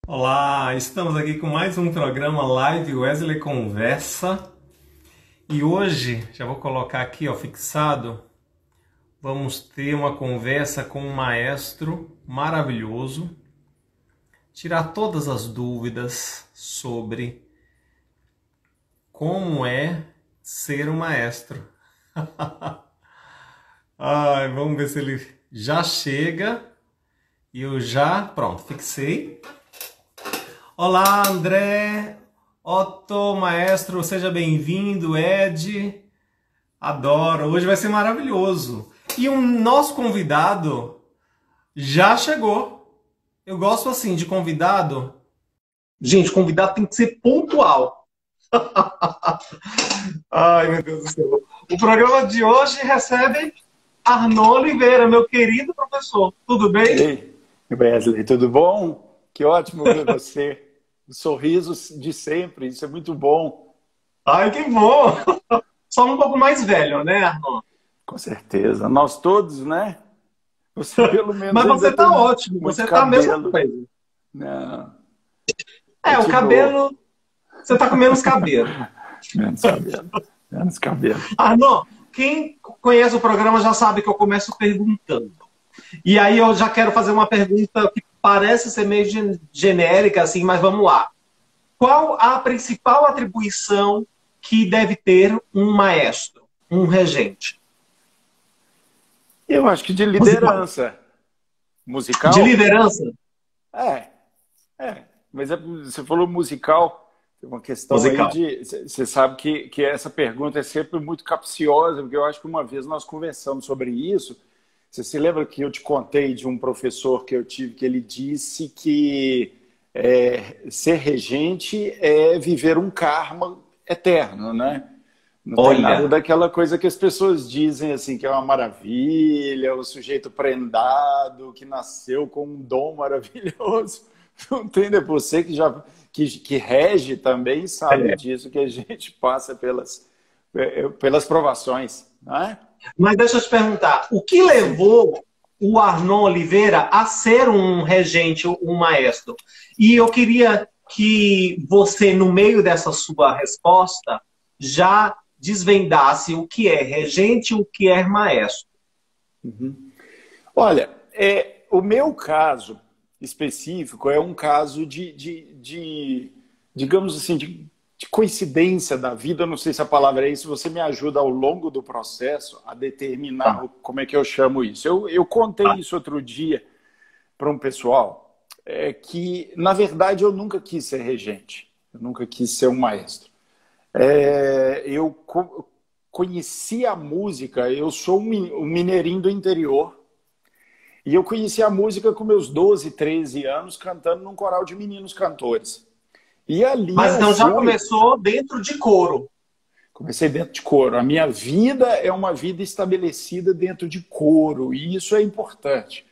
Olá, estamos aqui com mais um programa Live Wesley Conversa e hoje, já vou colocar aqui ó, fixado, vamos ter uma conversa com um maestro maravilhoso, tirar todas as dúvidas sobre como é ser um maestro. Ai, vamos ver se ele já chega e eu já, pronto, fixei. Olá, André, Otto, maestro, seja bem-vindo, Ed, adoro, hoje vai ser maravilhoso. E o nosso convidado já chegou. Eu gosto assim de convidado. Gente, convidado tem que ser pontual. Ai, meu Deus do céu. O programa de hoje recebe Arnon Oliveira, meu querido professor. Tudo bem? Ei, Wesley, tudo bom? Que ótimo ver você. Os sorrisos de sempre, isso é muito bom. Ai, que bom! Só um pouco mais velho, né, Arnon? Com certeza. Nós todos, né? Você pelo menos Mas ainda você tá tem ótimo, muito você tá a mesma cabelo. coisa. Não, É, o continuou. cabelo, você tá com menos cabelo. Menos cabelo. Menos cabelo. Arnon, quem conhece o programa já sabe que eu começo perguntando. E aí eu já quero fazer uma pergunta que parece ser meio genérica, assim, mas vamos lá. Qual a principal atribuição que deve ter um maestro, um regente? Eu acho que de Musical. liderança. De Musical? liderança? É, é. Mas você falou musical, tem uma questão aí Musical. de. Você sabe que essa pergunta é sempre muito capciosa, porque eu acho que uma vez nós conversamos sobre isso. Você se lembra que eu te contei de um professor que eu tive que ele disse que ser regente é viver um karma eterno, né? Não tem nada Olha, daquela coisa que as pessoas dizem assim, que é uma maravilha, o sujeito prendado, que nasceu com um dom maravilhoso. Não tem, né? Você que rege também sabe é. disso, que a gente passa pelas provações, não é? Mas deixa eu te perguntar, o que Sim. levou o Arnon Oliveira a ser um regente, um maestro? E eu queria que você, no meio dessa sua resposta, já desvendasse o que é regente e o que é maestro. Olha, o meu caso específico é um caso digamos assim, de coincidência da vida. Eu não sei se a palavra é isso. Você me ajuda ao longo do processo a Tá, determinar como é que eu chamo isso. Eu contei tá. isso outro dia para um pessoal que, na verdade, eu nunca quis ser regente. Eu nunca quis ser um maestro. Conheci a música. Eu sou um mineirinho do interior. E eu conheci a música com meus 12, 13 anos, cantando num coral de meninos cantores. E ali Mas eu então já fui, começou dentro de coro. comecei dentro de coro. A minha vida é uma vida estabelecida dentro de coro, e isso é importante.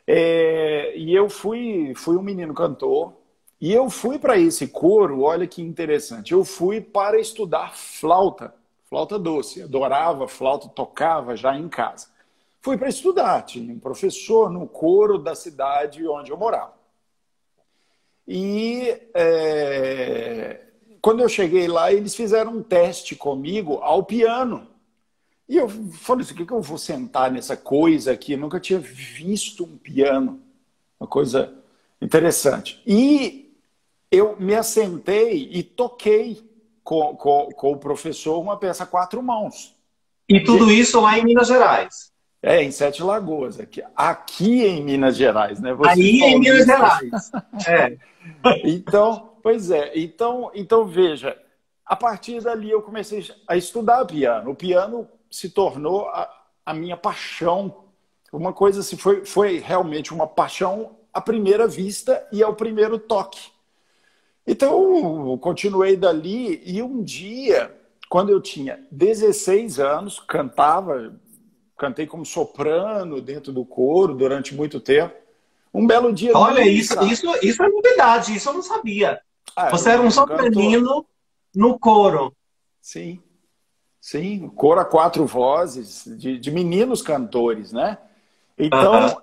E eu fui um menino cantor, e eu fui para esse coro, olha que interessante, eu fui para estudar flauta, flauta doce, adorava flauta, tocava já em casa. Fui para estudar, tinha um professor no coro da cidade onde eu morava. E quando eu cheguei lá, eles fizeram um teste comigo ao piano. E eu falei assim, o que que eu vou sentar nessa coisa aqui? Eu nunca tinha visto um piano, uma coisa interessante. E eu me assentei e toquei com o professor uma peça a quatro mãos. E tudo isso lá em Minas Gerais. Em Sete Lagoas, aqui em Minas Gerais, né? Você Aí em Minas paulista. Gerais. É. Então, pois é. Então veja, a partir dali eu comecei a estudar piano. O piano se tornou a minha paixão. Uma coisa assim, foi realmente uma paixão à primeira vista e ao primeiro toque. Então, eu continuei dali e um dia, quando eu tinha 16 anos, cantei como soprano dentro do coro durante muito tempo. Um belo dia, Olha, nem isso, sabe. isso, isso é novidade, isso eu não sabia. Era um Você era um menino cantor. sopranino no coro. Sim, sim. Coro a quatro vozes, de meninos cantores, né? Aham. Então,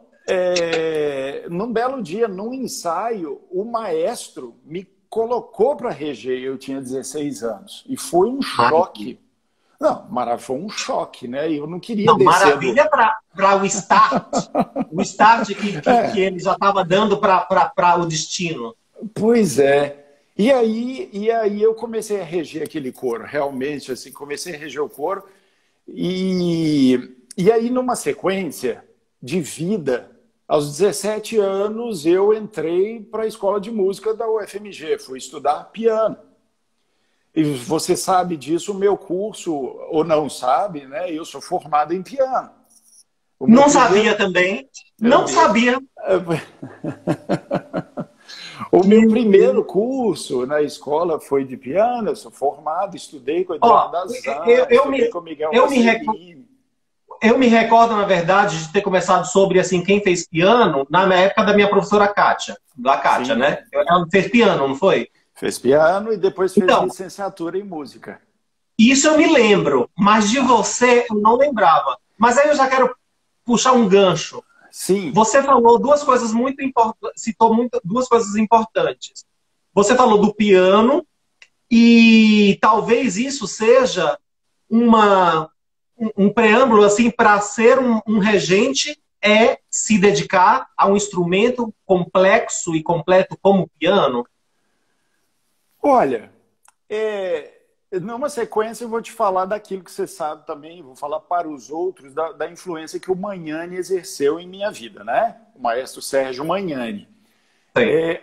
Num belo dia, num ensaio, o maestro me colocou para reger. Eu tinha 16 anos. E foi um choque. Não, foi um choque, né? Eu não queria Não, descer maravilha para o start que ele já estava dando para o destino. Pois é. E aí eu comecei a reger aquele coro, realmente, assim, comecei a reger o coro. E aí, numa sequência de vida, aos 17 anos, eu entrei para a escola de música da UFMG, fui estudar piano. E você sabe disso, o meu curso, ou não sabe, né? Eu sou formado em piano. Não sabia também. Não sabia. O meu primeiro curso na escola foi de piano, eu sou formado, estudei com Eduardo Azar, estudei com Miguel Marcelini. Eu me recordo, na verdade, de ter começado sobre assim, quem fez piano na época da minha professora Kátia, da Kátia, Sim. né? Ela fez piano, não foi? Fez piano e depois fez licenciatura em música. Isso eu me lembro, mas de você eu não lembrava. Mas aí eu já quero puxar um gancho. Sim. Você falou duas coisas muito importantes, duas coisas importantes. Você falou do piano e talvez isso seja um preâmbulo assim para ser um regente é se dedicar a um instrumento complexo e completo como o piano. Olha, numa sequência eu vou te falar daquilo que você sabe também, vou falar para os outros da influência que o Magnani exerceu em minha vida, né? O maestro Sérgio Magnani.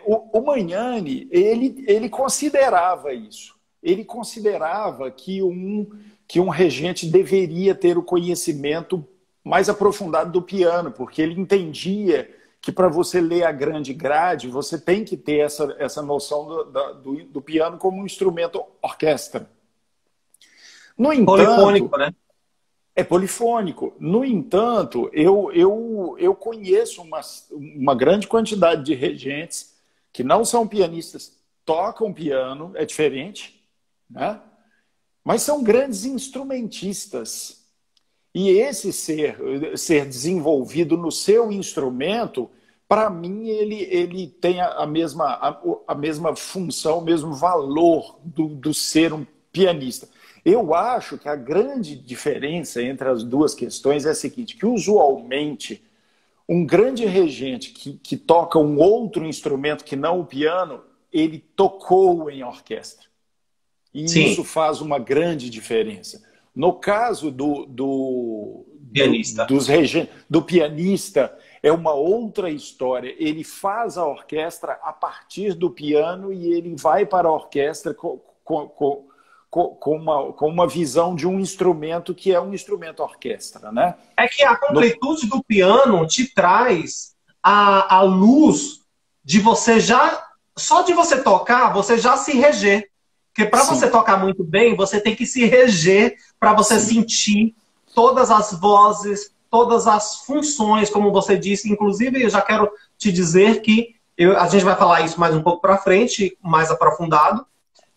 O Magnani, ele considerava isso. Ele considerava que um regente deveria ter o conhecimento mais aprofundado do piano, porque ele entendia que para você ler a grande grade, você tem que ter essa noção do piano como um instrumento orquestra. No entanto, Polifônico, né? É polifônico. No entanto, eu conheço uma grande quantidade de regentes que não são pianistas, tocam piano, é diferente, né? Mas são grandes instrumentistas. E esse ser desenvolvido no seu instrumento, para mim, ele tem a mesma função, o mesmo valor do ser um pianista. Eu acho que a grande diferença entre as duas questões é a seguinte, que usualmente um grande regente que toca um outro instrumento que não o piano, ele tocou em orquestra. E Sim. Isso faz uma grande diferença. No caso do pianista, é uma outra história. Ele faz a orquestra a partir do piano e ele vai para a orquestra com uma visão de um instrumento que é um instrumento orquestra, né? É que a completude do piano te traz a luz de você só de você tocar, você já se reger. Porque para você tocar muito bem, você tem que se reger para você sentir todas as vozes, todas as funções, como você disse. Inclusive, eu já quero te dizer que a gente vai falar isso mais um pouco para frente, mais aprofundado,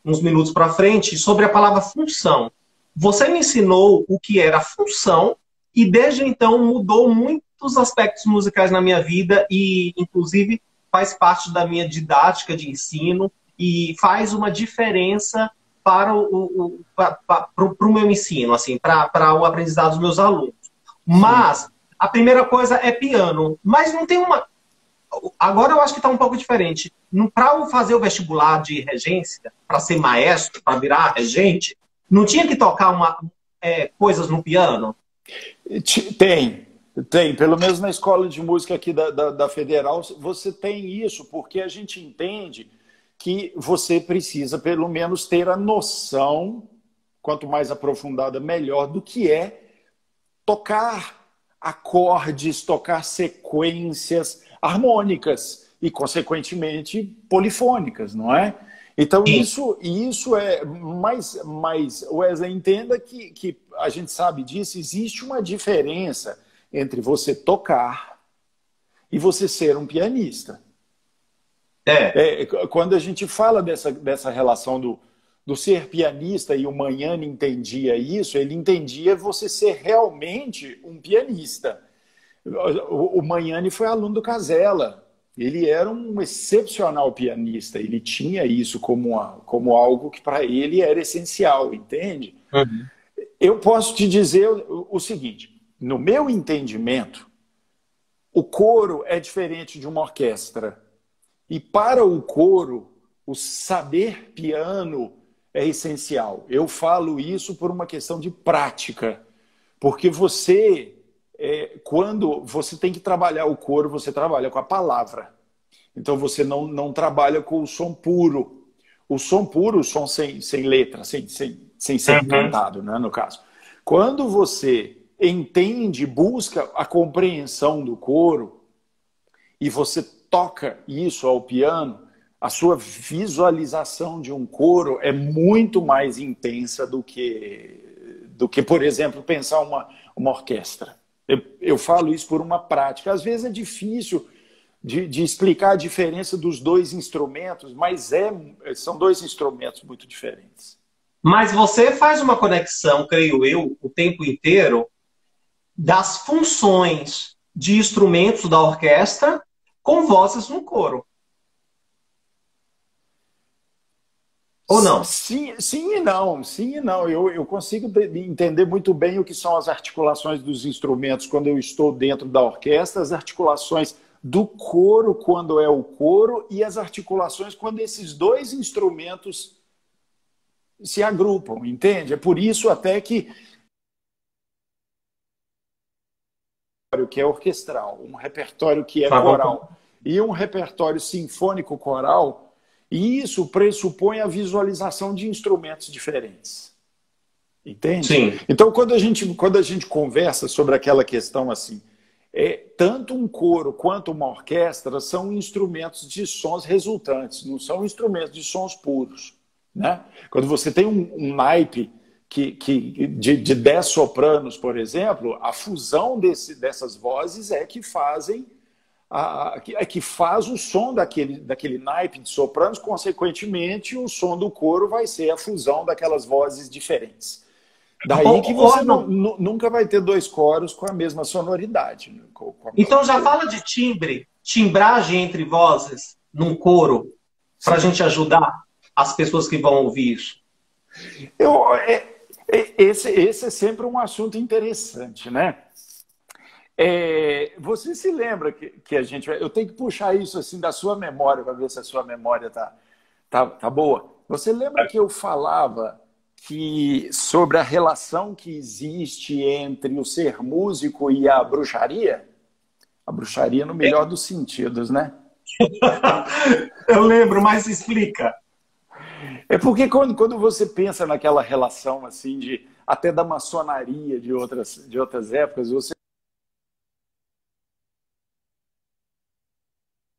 uns minutos para frente, sobre a palavra função. Você me ensinou o que era função e desde então mudou muitos aspectos musicais na minha vida e, inclusive, faz parte da minha didática de ensino e faz uma diferença para o meu ensino, assim, para o aprendizado dos meus alunos. Mas a primeira coisa é piano. Mas não tem uma... Agora eu acho que está um pouco diferente. Para fazer o vestibular de regência, para ser maestro, para virar regente, não tinha que tocar coisas no piano? Tem. Pelo menos na escola de música aqui da Federal, você tem isso, porque a gente entende que você precisa, pelo menos, ter a noção, quanto mais aprofundada, melhor, do que é tocar acordes, tocar sequências harmônicas e, consequentemente, polifônicas, não é? Então, isso é... Mas, Wesley, entenda que a gente sabe disso, existe uma diferença entre você tocar e você ser um pianista. Quando a gente fala dessa relação do ser pianista, e o Magnani entendia isso, ele entendia você ser realmente um pianista. O Magnani foi aluno do Casella. Ele era um excepcional pianista. Ele tinha isso como algo que para ele era essencial, entende? Uhum. Eu posso te dizer o seguinte: no meu entendimento, o coro é diferente de uma orquestra. E para o coro, o saber piano é essencial. Eu falo isso por uma questão de prática. Porque quando você tem que trabalhar o coro, você trabalha com a palavra. Então você não trabalha com o som puro. O som puro, o som sem letra, sem ser cantado, né, no caso. Quando você entende, busca a compreensão do coro e você toca isso ao piano, a sua visualização de um coro é muito mais intensa do que, por exemplo, pensar uma orquestra. Eu falo isso por uma prática. Às vezes é difícil de explicar a diferença dos dois instrumentos, mas são dois instrumentos muito diferentes. Mas você faz uma conexão, creio eu, o tempo inteiro, das funções de instrumentos da orquestra com vozes no coro. Ou não? Sim, sim e não, sim e não. Eu consigo entender muito bem o que são as articulações dos instrumentos quando eu estou dentro da orquestra, as articulações do coro quando é o coro e as articulações quando esses dois instrumentos se agrupam, entende? É por isso até que é orquestral, um repertório que é coral e um repertório sinfônico coral, e isso pressupõe a visualização de instrumentos diferentes. Entende? Sim. Então, quando a gente conversa sobre aquela questão assim, tanto um coro quanto uma orquestra são instrumentos de sons resultantes, não são instrumentos de sons puros. Né? Quando você tem um naipe de 10 sopranos, por exemplo, a fusão dessas vozes é que fazem que faz o som daquele naipe de sopranos, consequentemente o som do coro vai ser a fusão daquelas vozes diferentes. Daí que você nunca vai ter dois coros com a mesma sonoridade. Né? Então já fala de timbre, timbragem entre vozes num coro, para a gente ajudar as pessoas que vão ouvir isso. Esse é sempre um assunto interessante, né? Você se lembra que a gente... Eu tenho que puxar isso assim da sua memória para ver se a sua memória tá boa. Você lembra que eu falava sobre a relação que existe entre o ser músico e a bruxaria? A bruxaria no melhor dos sentidos, né? Eu lembro, mas explica. É porque quando você pensa naquela relação assim até da maçonaria de outras épocas, você...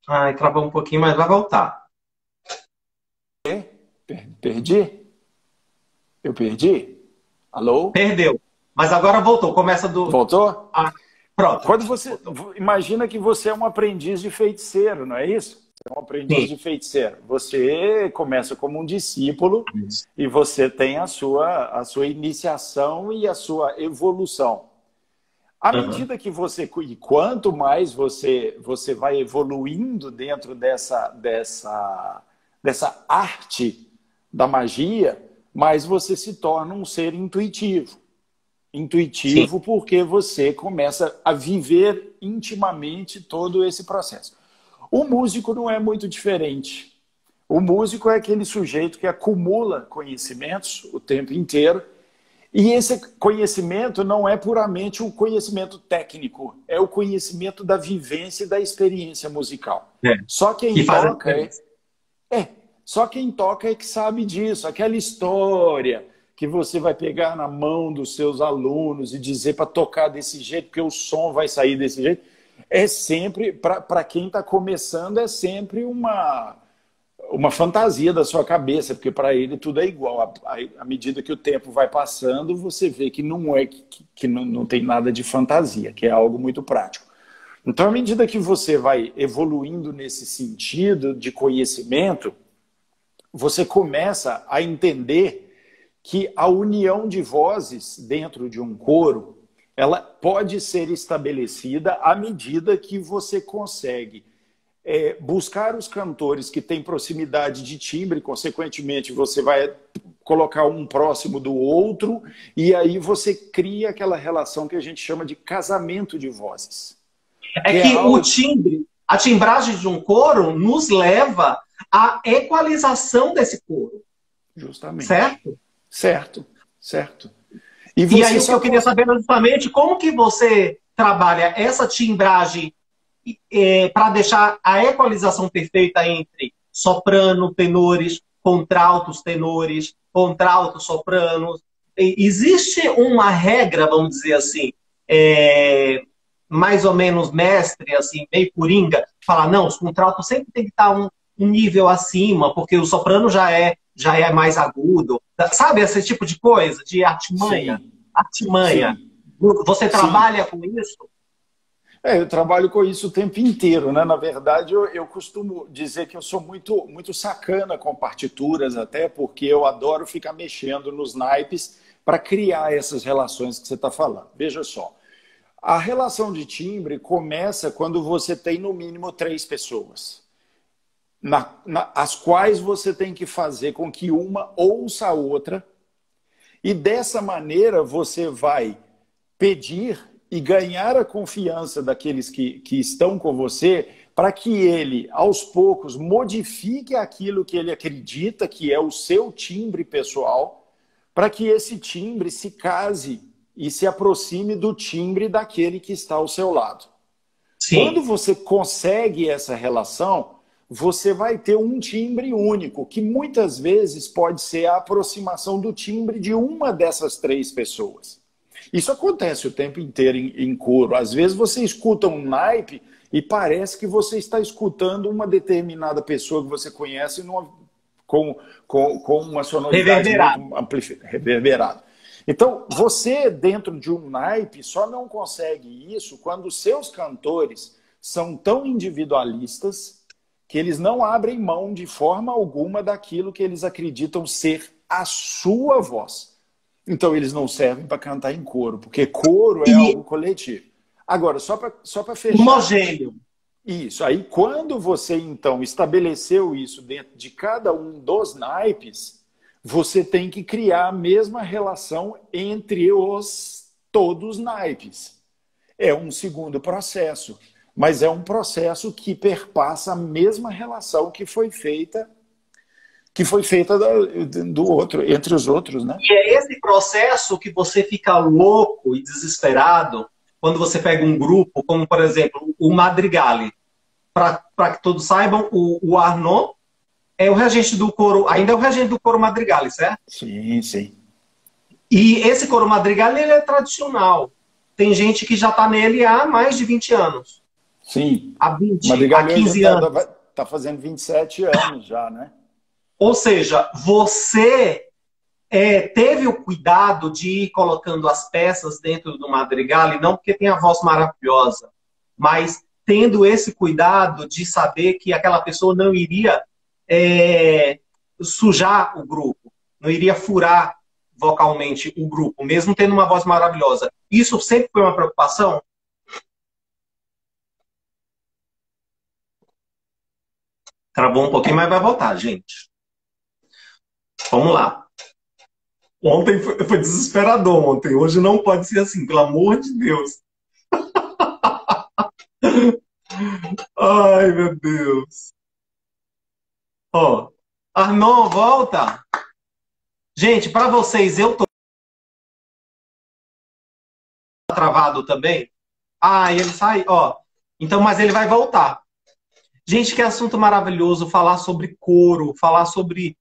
Ai, travou um pouquinho, mas vai voltar. Perdi? Eu perdi? Alô? Perdeu. Mas agora voltou. Começa do... Voltou? Pronto. Quando você... Imagina que você é um aprendiz de feiticeiro, não é isso? Você é um aprendiz de feiticeiro. Você começa como um discípulo e você tem a sua iniciação e a sua evolução. À medida que você... E quanto mais você vai evoluindo dentro dessa arte da magia, mais você se torna um ser intuitivo. Intuitivo porque você começa a viver intimamente todo esse processo. O músico não é muito diferente. O músico é aquele sujeito que acumula conhecimentos o tempo inteiro. E esse conhecimento não é puramente o conhecimento técnico, é o conhecimento da vivência e da experiência musical. Só quem toca é que sabe disso. Aquela história que você vai pegar na mão dos seus alunos e dizer para tocar desse jeito, porque o som vai sair desse jeito, é sempre, para quem está começando, é sempre uma fantasia da sua cabeça, porque para ele tudo é igual. À medida que o tempo vai passando, você vê que não tem nada de fantasia, que é algo muito prático. Então, à medida que você vai evoluindo nesse sentido de conhecimento, você começa a entender que a união de vozes dentro de um coro, ela pode ser estabelecida à medida que você consegue buscar os cantores que têm proximidade de timbre, consequentemente você vai colocar um próximo do outro, e aí você cria aquela relação que a gente chama de casamento de vozes. É que o timbre, a timbragem de um coro nos leva à equalização desse coro. Justamente. Certo? Certo. E aí o que eu queria saber justamente, como que você trabalha essa timbragem para deixar a equalização perfeita entre soprano, tenores, contraltos, tenores, contraltos, sopranos. Existe uma regra, vamos dizer assim, mais ou menos mestre, assim, meio coringa, falar, não, os contraltos sempre tem que estar um nível acima, porque o soprano já é mais agudo. Sabe esse tipo de coisa? De artimanha? Sim. Artimanha. Sim. Você trabalha com isso? Eu trabalho com isso o tempo inteiro, né? Na verdade, eu costumo dizer que eu sou muito sacana com partituras, até porque eu adoro ficar mexendo nos naipes para criar essas relações que você está falando. Veja só, a relação de timbre começa quando você tem no mínimo 3 pessoas, as quais você tem que fazer com que uma ouça a outra, e dessa maneira você vai pedir e ganhar a confiança daqueles que estão com você, para que ele, aos poucos, modifique aquilo que ele acredita que é o seu timbre pessoal, para que esse timbre se case e se aproxime do timbre daquele que está ao seu lado. Sim. Quando você consegue essa relação, você vai ter um timbre único, que muitas vezes pode ser a aproximação do timbre de uma dessas 3 pessoas. Isso acontece o tempo inteiro em coro. Às vezes você escuta um naipe e parece que você está escutando uma determinada pessoa que você conhece com uma sonoridade muito reverberada. Então, você, dentro de um naipe, só não consegue isso quando os seus cantores são tão individualistas que eles não abrem mão de forma alguma daquilo que eles acreditam ser a sua voz. Então, eles não servem para cantar em coro, porque coro é algo coletivo. Agora, só para fechar... Homogêneo. Isso. Aí, quando você, então, estabeleceu isso dentro de cada um dos naipes, você tem que criar a mesma relação entre todos os naipes. É um segundo processo, mas é um processo que perpassa a mesma relação que foi feita do outro, entre os outros, né? E é esse processo que você fica louco e desesperado quando você pega um grupo, como, por exemplo, o Madrigali. Para que todos saibam, o Arnaud é o regente do coro, ainda é o regente do coro Madrigali, certo? Sim, sim. E esse coro Madrigali, ele é tradicional. Tem gente que já está nele há mais de 20 anos. Sim. Há 20, há 15 anos. Está fazendo 27 anos já, né? Ou seja, você teve o cuidado de ir colocando as peças dentro do Madrigali, não porque tem a voz maravilhosa, mas tendo esse cuidado de saber que aquela pessoa não iria sujar o grupo, não iria furar vocalmente o grupo, mesmo tendo uma voz maravilhosa. Isso sempre foi uma preocupação? Travou um pouquinho, mas vai voltar, gente. Vamos lá. Ontem foi desesperador ontem. Hoje não pode ser assim, pelo amor de Deus. Ai, meu Deus. Ó, Arnaud, volta. Gente, para vocês, eu tô travado também. Ah, ele sai, ó. Então, mas ele vai voltar. Gente, que assunto maravilhoso falar sobre coro, falar sobre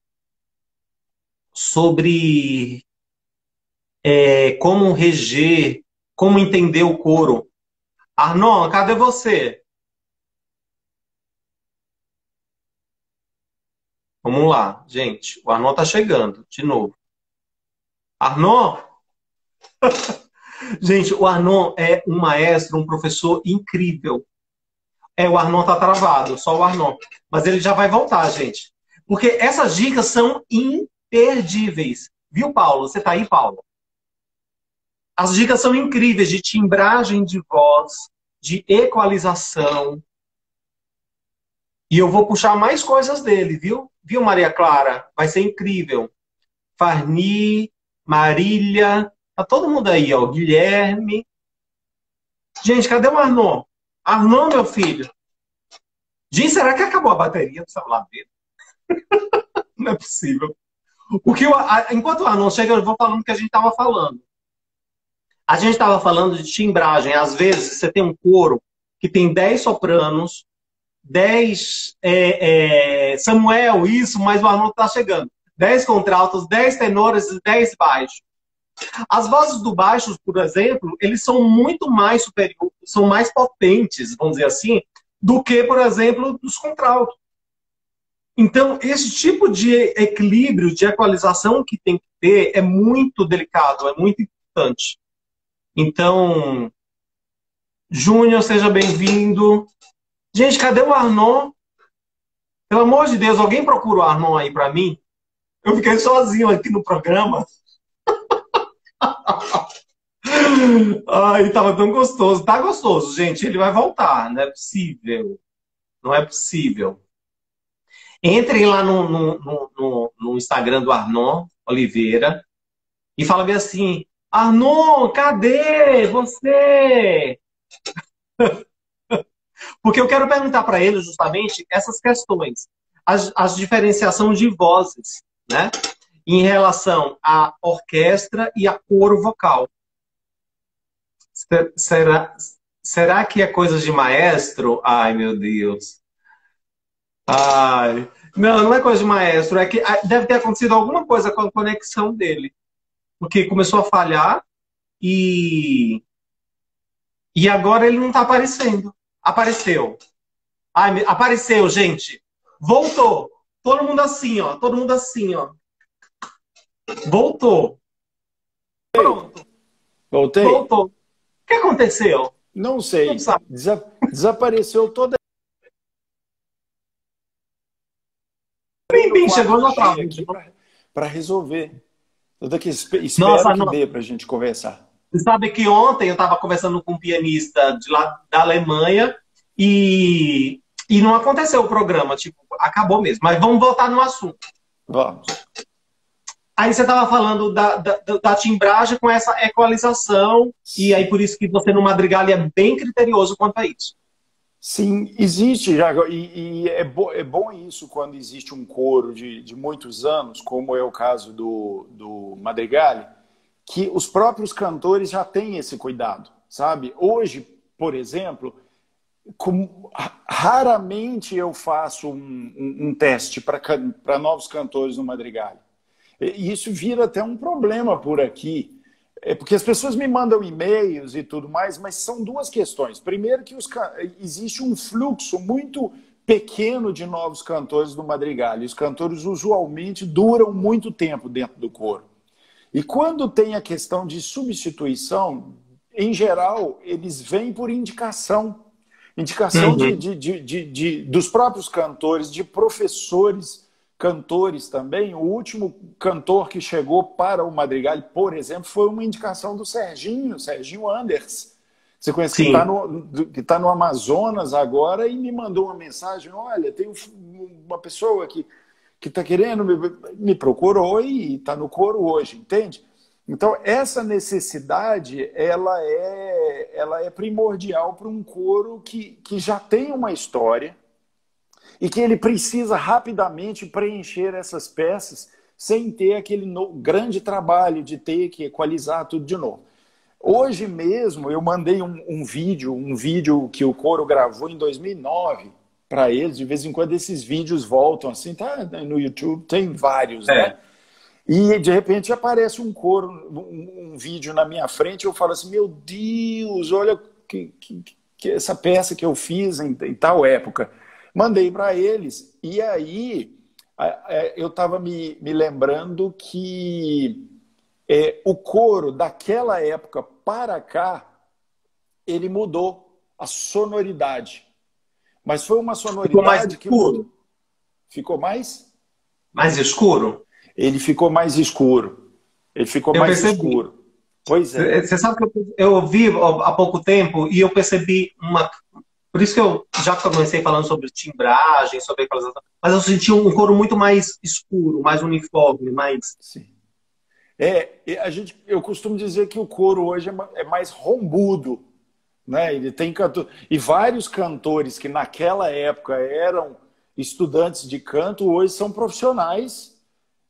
como reger, como entender o coro. Arnaud, cadê você? Vamos lá, gente. O Arnaud tá chegando, de novo. Arnaud? Gente, o Arnaud é um maestro, um professor incrível. O Arnaud tá travado, só o Arnaud. Mas ele já vai voltar, gente. Porque essas dicas são imperdíveis. Viu, Paulo? Você tá aí, Paulo? As dicas são incríveis de timbragem de voz, de equalização. E eu vou puxar mais coisas dele, viu? Viu, Maria Clara? Vai ser incrível. Farni, Marília, tá todo mundo aí, ó. Guilherme. Gente, cadê o Arnon? Arnon, meu filho. Gente, será que acabou a bateria do celular dele? Não é possível. Enquanto o Arnon chega, eu vou falando o que a gente estava falando. A gente estava falando de timbragem. Às vezes, você tem um coro que tem 10 sopranos, 10... Samuel, isso, mas o Arnon está chegando. 10 contraltos, 10 tenores e 10 baixos. As vozes do baixo, por exemplo, eles são muito mais superiores, são mais potentes, vamos dizer assim, do que, por exemplo, dos contraltos. Então, esse tipo de equilíbrio, de equalização que tem que ter é muito delicado, é muito importante. Então, Júnior, seja bem-vindo. Gente, cadê o Arnon? Pelo amor de Deus, alguém procura o Arnon aí para mim? Eu fiquei sozinho aqui no programa. Ai, tava tão gostoso. Tá gostoso, gente. Ele vai voltar. Não é possível. Não é possível. Entrem lá no Instagram do Arnon Oliveira e fala bem assim: Arnon, cadê você? Porque eu quero perguntar para ele justamente essas questões. As diferenciação de vozes, né? Em relação à orquestra e a coro vocal. Será que é coisa de maestro? Ai, meu Deus. Ai. Não, não é coisa de maestro. É que deve ter acontecido alguma coisa com a conexão dele. Porque começou a falhar e agora ele não está aparecendo. Apareceu. Ai, apareceu, gente. Voltou. Todo mundo assim, ó. Todo mundo assim, ó. Voltou. Pronto. Voltei? Voltou. O que aconteceu? Não sei. Não sabe. Desapareceu toda. Bem, chegou no para resolver. Eu daqui espero Nossa, que dê para a gente conversar. Você sabe que ontem eu estava conversando com um pianista de lá da Alemanha e não aconteceu o programa, tipo, acabou mesmo. Mas vamos voltar no assunto. Vamos. Aí você estava falando da timbragem com essa equalização, e aí por isso que você no Madrigal é bem criterioso quanto a isso. Sim, existe já, e é bom isso quando existe um coro de muitos anos, como é o caso do Madrigal, que os próprios cantores já têm esse cuidado, sabe? Hoje, por exemplo, raramente eu faço um teste para novos cantores no Madrigal. E isso vira até um problema por aqui, porque as pessoas me mandam e-mails e tudo mais, mas são duas questões. Primeiro que existe um fluxo muito pequeno de novos cantores no Madrigal, e os cantores usualmente duram muito tempo dentro do coro. E quando tem a questão de substituição, em geral, eles vêm por indicação. Indicação dos próprios cantores, de professores cantores também. O último cantor que chegou para o Madrigal, por exemplo, foi uma indicação do Serginho Anders. Você conhece, que está no Amazonas agora, e me mandou uma mensagem: olha, tem uma pessoa que está querendo, me procurou e está no coro hoje, entende? Então, essa necessidade, ela é primordial para um coro que já tem uma história e que ele precisa rapidamente preencher essas peças sem ter aquele grande trabalho de ter que equalizar tudo de novo. Hoje mesmo, eu mandei um vídeo que o coro gravou em 2009 para eles. De vez em quando esses vídeos voltam assim, tá no YouTube, tem vários, né? E de repente aparece um coro, um vídeo na minha frente, eu falo assim: meu Deus, olha que essa peça que eu fiz em tal época. Mandei para eles, e aí eu estava me lembrando que o coro daquela época para cá, ele mudou a sonoridade. Mas foi uma sonoridade que mudou. Ficou mais? Mais escuro? Ele ficou mais escuro. Ele ficou mais escuro. Pois é. Você sabe que eu vi há pouco tempo e eu percebi uma. Por isso que eu já comecei falando sobre timbragem, sobre equalização, mas eu senti um coro muito mais escuro, mais uniforme, mais. Sim. Eu costumo dizer que o coro hoje é mais rombudo, né? Ele tem cantor, e vários cantores que naquela época eram estudantes de canto hoje são profissionais,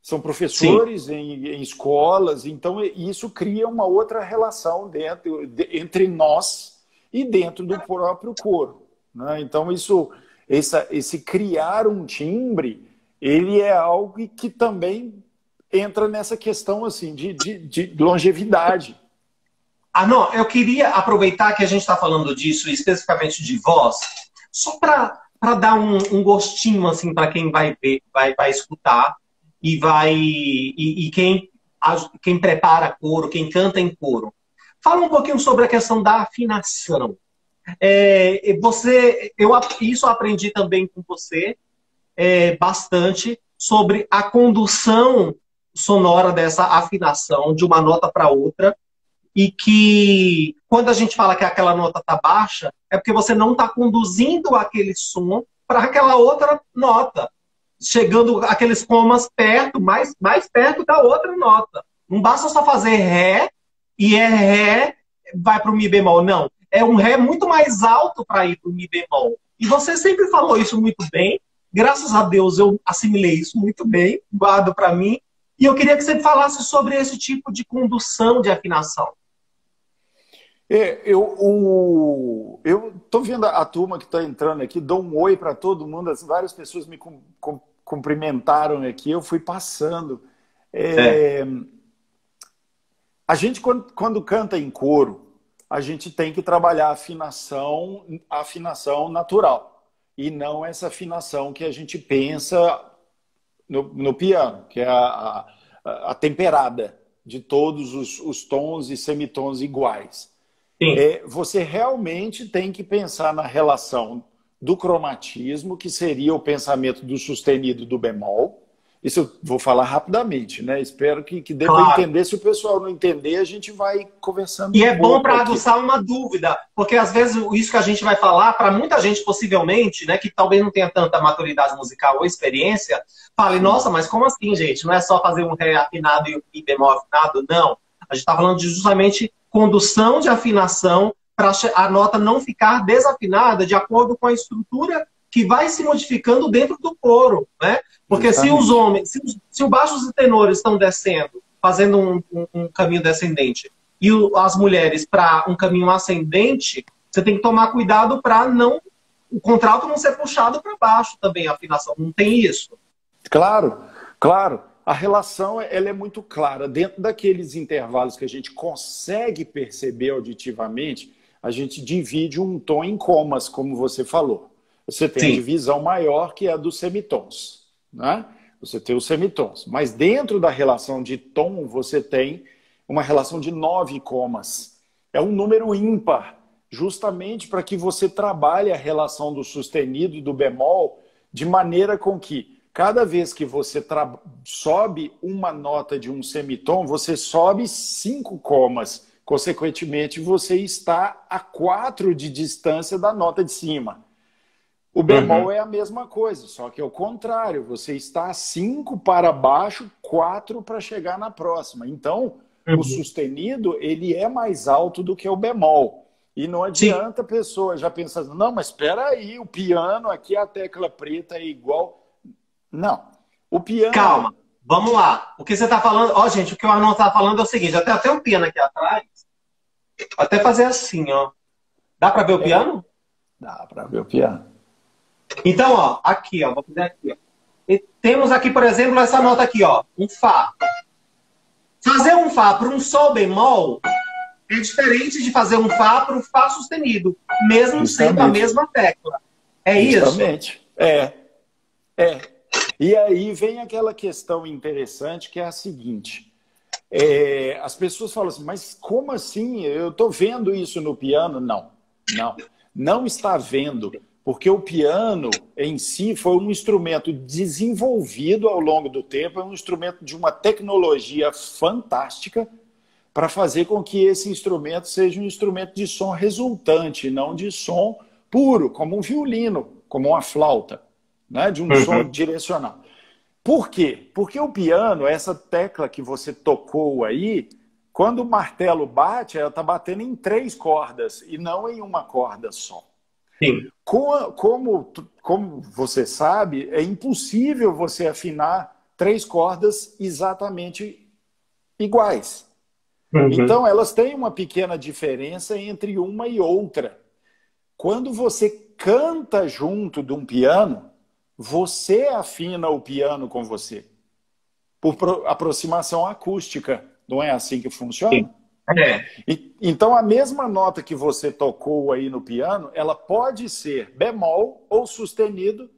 são professores em escolas, então isso cria uma outra relação entre nós e dentro do próprio coro, né? Então esse criar um timbre, ele é algo que também entra nessa questão assim de longevidade. Não, eu queria aproveitar que a gente está falando disso, especificamente de voz, só para dar um gostinho assim para quem vai ver, vai escutar e quem prepara coro, quem canta em coro. Fala um pouquinho sobre a questão da afinação. Isso eu aprendi também com você bastante sobre a condução sonora dessa afinação de uma nota para outra, e que quando a gente fala que aquela nota está baixa, é porque você não está conduzindo aquele som para aquela outra nota, chegando aqueles comas perto, mais perto da outra nota. Não basta só fazer ré e ré vai para o mi bemol, não. É um ré muito mais alto para ir para o mi bemol. E você sempre falou isso muito bem. Graças a Deus eu assimilei isso muito bem, guardo para mim. E eu queria que você falasse sobre esse tipo de condução de afinação. Eu estou vendo a turma que está entrando aqui, dou um oi para todo mundo, várias pessoas me cumprimentaram aqui, eu fui passando. A gente, quando canta em coro, a gente tem que trabalhar a afinação natural, e não essa afinação que a gente pensa no piano, que é a temperada de todos os tons e semitons iguais. Você realmente tem que pensar na relação do cromatismo, que seria o pensamento do sustenido do bemol. Isso eu vou falar rapidamente, né? Espero que dê para entender. Se o pessoal não entender, a gente vai conversando. E é bom para aguçar uma dúvida, porque às vezes isso que a gente vai falar, para muita gente possivelmente, né, que talvez não tenha tanta maturidade musical ou experiência, fale, nossa, mas como assim, gente? Não é só fazer um ré afinado e um mi bemol afinado? Não. A gente está falando de justamente condução de afinação para a nota não ficar desafinada de acordo com a estrutura que vai se modificando dentro do coro, né? Porque se os homens, se os baixos e tenores estão descendo, fazendo um caminho descendente, e as mulheres para um caminho ascendente, você tem que tomar cuidado para o contralto não ser puxado para baixo também, a afinação. Não tem isso? Claro, claro. A relação ela é muito clara. Dentro daqueles intervalos que a gente consegue perceber auditivamente, a gente divide um tom em comas, como você falou. Você tem a divisão maior, que é a dos semitons, né? Você tem os semitons. Mas dentro da relação de tom, você tem uma relação de 9 comas. É um número ímpar, justamente para que você trabalhe a relação do sustenido e do bemol de maneira com que cada vez que você sobe uma nota de um semitom, você sobe 5 comas. Consequentemente, você está a 4 de distância da nota de cima. O bemol é a mesma coisa, só que é o contrário. Você está a 5 para baixo, 4 para chegar na próxima. Então, o sustenido ele é mais alto do que o bemol. E não adianta a pessoa já pensar, não, mas espera aí, o piano aqui, a tecla preta é igual... Não. O piano... Calma, vamos lá. O que você está falando... Ó, gente, o que o Arnon está falando é o seguinte, eu tenho até um piano aqui atrás. Vou até fazer assim, ó. Dá para ver o piano? Dá para ver o piano. Então, ó, aqui, ó, vou fazer aqui, ó. E temos aqui, por exemplo, essa nota aqui, ó, um Fá. Fazer um Fá para um Sol bemol é diferente de fazer um Fá para um Fá sustenido, mesmo sendo a mesma tecla. É isso? Justamente. É. E aí vem aquela questão interessante, que é a seguinte. As pessoas falam assim, mas como assim? Eu estou vendo isso no piano? Não está vendo, porque o piano em si foi um instrumento desenvolvido ao longo do tempo, é um instrumento de uma tecnologia fantástica, para fazer com que esse instrumento seja um instrumento de som resultante, não de som puro, como um violino, como uma flauta, né? De um som direcional. Por quê? Porque o piano, essa tecla que você tocou aí, quando o martelo bate, ela está batendo em 3 cordas e não em uma corda só. Sim. Como você sabe, é impossível você afinar 3 cordas exatamente iguais. Então, elas têm uma pequena diferença entre uma e outra. Quando você canta junto de um piano, você afina o piano com você. Por aproximação acústica. Não é assim que funciona? Então, a mesma nota que você tocou aí no piano, ela pode ser bemol ou sustenido,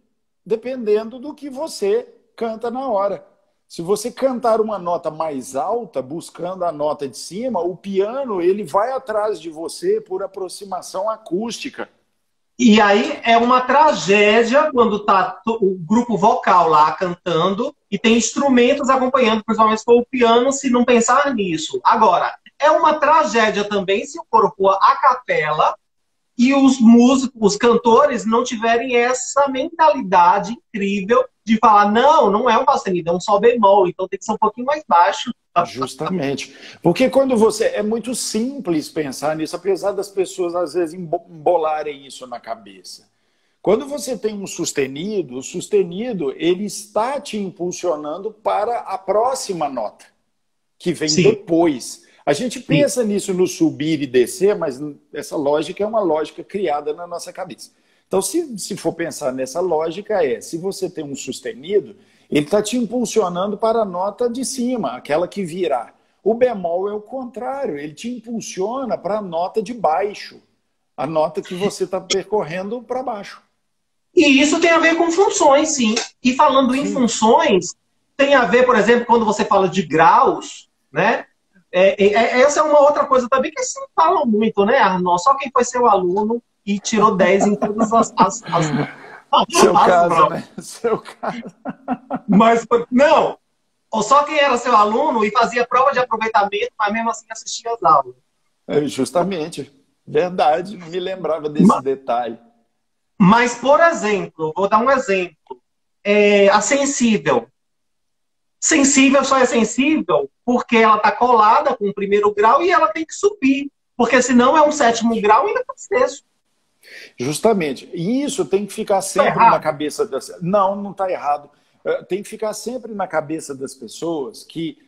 dependendo do que você canta na hora. Se você cantar uma nota mais alta, buscando a nota de cima, o piano ele vai atrás de você por aproximação acústica. E aí é uma tragédia quando está o grupo vocal lá cantando e tem instrumentos acompanhando, principalmente com o piano, se não pensar nisso. Agora, é uma tragédia também se o coro for a capela e os músicos, os cantores, não tiverem essa mentalidade incrível de falar, não é um Fá sustenido, é um Sol bemol, então tem que ser um pouquinho mais baixo. Justamente. Porque quando você... É muito simples pensar nisso, apesar das pessoas, às vezes, embolarem isso na cabeça. Quando você tem um sustenido, o sustenido, ele está te impulsionando para a próxima nota, que vem depois. A gente pensa nisso no subir e descer, mas essa lógica é uma lógica criada na nossa cabeça. Então, se for pensar nessa lógica, se você tem um sustenido, ele está te impulsionando para a nota de cima, aquela que virá. O bemol é o contrário, ele te impulsiona para a nota de baixo, a nota que você está percorrendo para baixo. E isso tem a ver com funções, sim. E falando em funções, tem a ver, por exemplo, quando você fala de graus, né? Essa é uma outra coisa também que se falam muito, né, Arnaldo? Só quem foi seu aluno e tirou 10 em todas as seu caso, né? Seu caso. Mas, não, ou só quem era seu aluno e fazia prova de aproveitamento, mas mesmo assim assistia às aulas. Justamente. Verdade, não me lembrava desse detalhe. Mas, por exemplo, vou dar um exemplo. A sensível. Sensível só é sensível porque ela está colada com o 1º grau e ela tem que subir. Porque senão é um 7º grau e ainda está sexto. Justamente. E isso tem que ficar sempre na cabeça das... Não está errado. Tem que ficar sempre na cabeça das pessoas que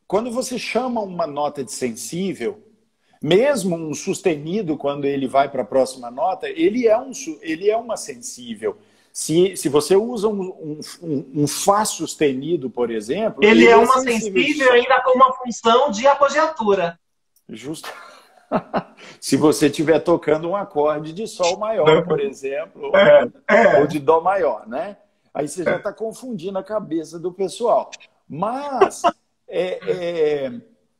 quando você chama uma nota de sensível, mesmo um sustenido, quando ele vai para a próxima nota, ele é uma sensível. Se você usa um Fá sustenido, por exemplo... Ele é uma sensível ainda com uma função de apogiatura. Justo. Se você estiver tocando um acorde de Sol maior, por exemplo, ou de Dó maior, né? Aí você já está confundindo a cabeça do pessoal. Mas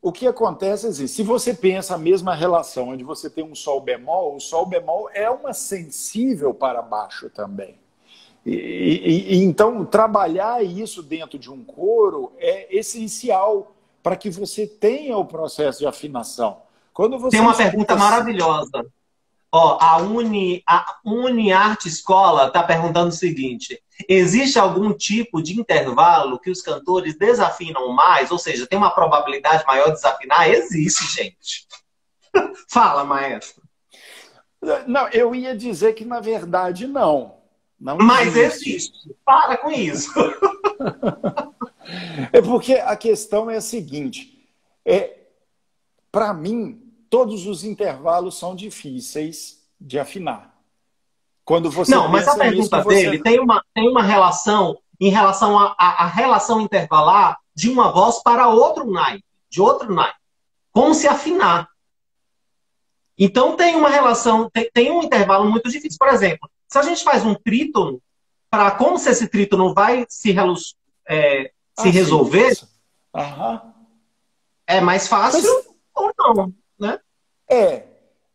o que acontece é assim, se você pensa a mesma relação, onde você tem um Sol bemol, o Sol bemol é uma sensível para baixo também. Então, trabalhar isso dentro de um coro é essencial para que você tenha o processo de afinação. Quando você tem uma pergunta maravilhosa. Ó, a UniArte Escola está perguntando o seguinte: existe algum tipo de intervalo que os cantores desafinam mais? Ou seja, tem uma probabilidade maior de desafinar? Existe, gente. Fala, maestro. Não, eu ia dizer que, na verdade, não. Mas existe. Para com isso. É porque a questão é a seguinte. Para mim, todos os intervalos são difíceis de afinar. Quando você mas a pergunta dele tem uma relação em relação à relação intervalar de uma voz para outro naipe, de outro naipe. Como se afinar. Então tem uma relação, tem um intervalo muito difícil. Por exemplo, se a gente faz um trítono, como se esse trítono vai se resolver, é mais fácil ou não, né?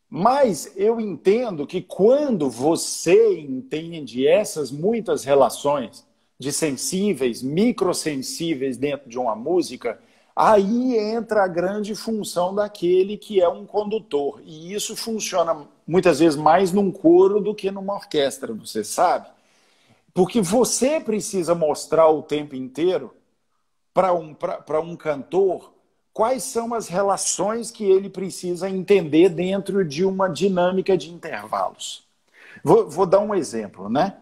Mas eu entendo que quando você entende essas muitas relações de sensíveis, microsensíveis dentro de uma música, Aí entra a grande função daquele que é um condutor. E isso funciona muitas vezes mais num coro do que numa orquestra, você sabe? Porque você precisa mostrar o tempo inteiro para um cantor quais são as relações que ele precisa entender dentro de uma dinâmica de intervalos. Vou dar um exemplo, né?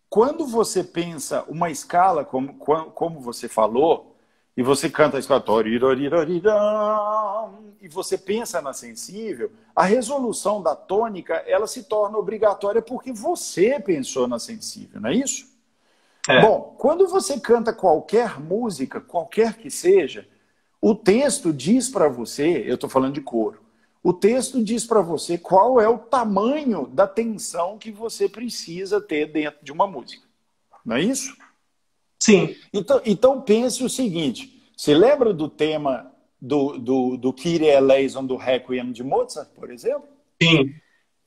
Quando você pensa uma escala, como você falou, e você canta a escala e você pensa na sensível, a resolução da tônica ela se torna obrigatória porque você pensou na sensível, não é isso? Bom, quando você canta qualquer música, qualquer que seja, o texto diz para você, eu estou falando de coro, o texto diz para você qual é o tamanho da tensão que você precisa ter dentro de uma música. Não é isso? Sim. Então pense o seguinte, você lembra do tema do Kyrie eleison do Requiem de Mozart, por exemplo? Sim.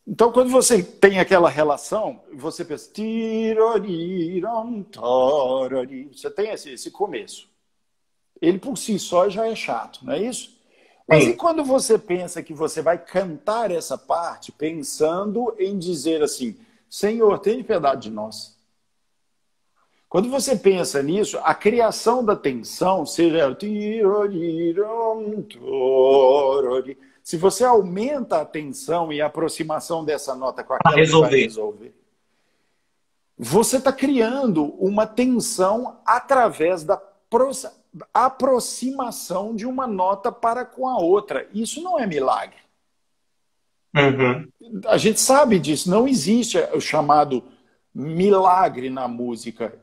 Então, quando você tem aquela relação, você pensa... Você tem esse começo. Ele por si só já é chato, não é isso? Mas e quando você pensa que você vai cantar essa parte pensando em dizer assim, Senhor, tenha piedade de nós. Quando você pensa nisso, a criação da tensão, seja... Se você aumenta a tensão e a aproximação dessa nota com aquela que vai resolver, você está criando uma tensão através da aproximação de uma nota para com a outra. Isso não é milagre. Uhum. A gente sabe disso. Não existe o chamado milagre na música.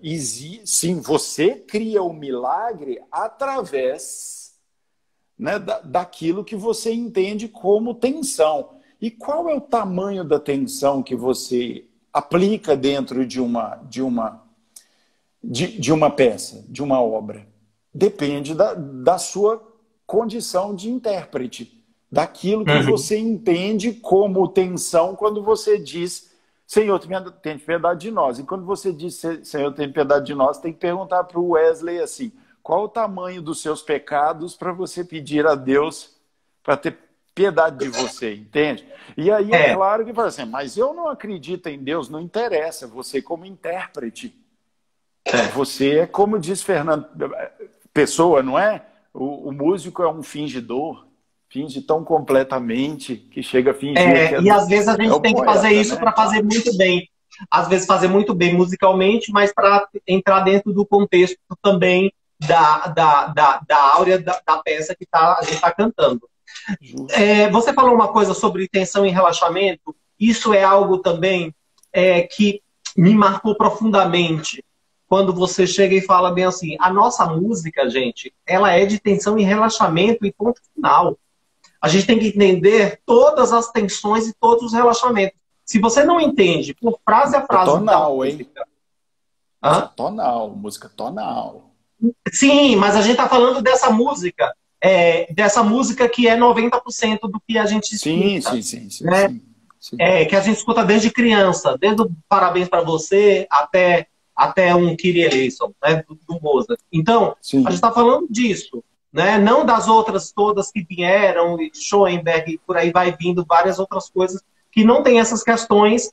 Sim, você cria o milagre através, né, daquilo que você entende como tensão. E qual é o tamanho da tensão que você aplica dentro de uma peça, de uma obra? Depende da sua condição de intérprete, daquilo que você entende como tensão quando você diz Senhor, tem piedade de nós. E quando você diz Senhor, tem piedade de nós, tem que perguntar para o Wesley assim, qual o tamanho dos seus pecados para você pedir a Deus para ter piedade de você, entende? E aí é claro que fala assim, mas eu não acredito em Deus, não interessa, você como intérprete. Você é como diz Fernando Pessoa, não é? O músico é um fingidor, finge tão completamente que chega a fingir. E às vezes a gente tem que fazer isso, né, para fazer muito bem. Às vezes fazer muito bem musicalmente, mas para entrar dentro do contexto também da áurea da peça que a gente está cantando. Você falou uma coisa sobre tensão e relaxamento. Isso é algo também que me marcou profundamente. Quando você chega e fala bem assim, a nossa música, gente, ela é de tensão e relaxamento e ponto final. A gente tem que entender todas as tensões e todos os relaxamentos. Se você não entende, por frase a frase... Tonal, música, hein? Tonal, música tonal. Sim, mas a gente está falando dessa música que é 90% do que a gente escuta. Sim, né? Sim. Que a gente escuta desde criança, desde o Parabéns para Você até um Kyrie eleison, né, do Mozart. Então, a gente está falando disso, né? Não das outras todas que vieram, Schoenberg, por aí vai vindo várias outras coisas que não tem essas questões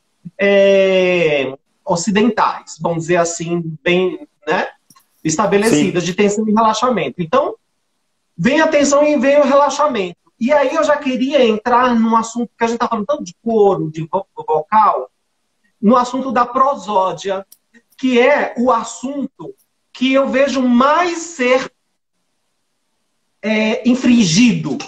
ocidentais, vamos dizer assim, bem, né, estabelecidas, de tensão e relaxamento. Então, vem a tensão e vem o relaxamento. E aí eu já queria entrar num assunto que a gente está falando tanto de coro, de vocal, no assunto da prosódia, que é o assunto que eu vejo mais ser infringido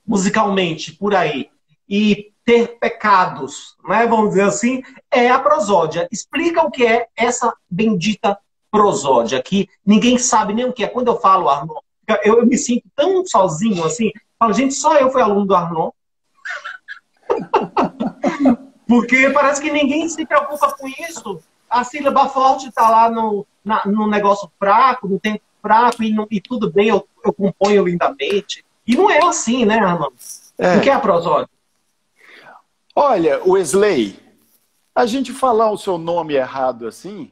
musicalmente por aí e ter pecados, né, vamos dizer assim, é a prosódia. Explica o que é essa bendita prosódia, que ninguém sabe nem o que é. Quando eu falo, Arnaud, eu me sinto tão sozinho assim, falo, gente, só eu fui aluno do Arnaud. Porque parece que ninguém se preocupa com isso. A sílaba forte está lá no negócio fraco, no tempo fraco, e tudo bem, eu componho lindamente. E não é assim, né, Arnaud? O que é a prosódia? Olha, Wesley, a gente falar o seu nome errado assim,